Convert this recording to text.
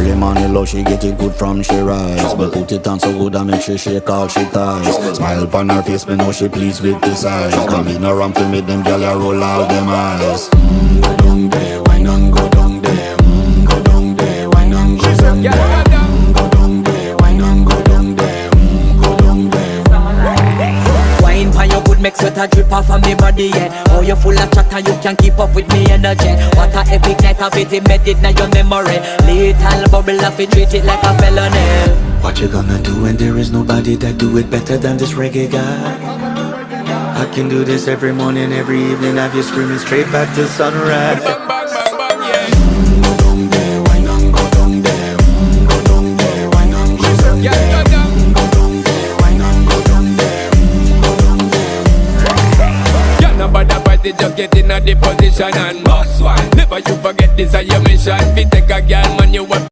Early morning love, she get it good from she rise. But put it on so good I make she shake all she ties. Smile upon her face, me know she pleased with this eyes. Come in around to make them gyal a roll out them eyes. Go down there, wine and go down there. Go down there, wine and go down there. Go down there, wine and go down there. Go down there. Wine for your good make sweat a drip off of me body, yeah. Oh, you full of chatter, you can keep up with me energy. What a epic night of it, embedded in your memory. Little bubble of it, treat it like a felony. What you gonna do when there is nobody that do it better than this reggae guy? I can do this every morning, every evening, have you screaming straight back to sunrise. Go down there, wine and go down there. Go down there, wine and go down there. Go down there, wine and go down there. Go down there. You're not bad about it, just get in a the position and boss one. Never you forget this is your mission. If you take a girl, man, you want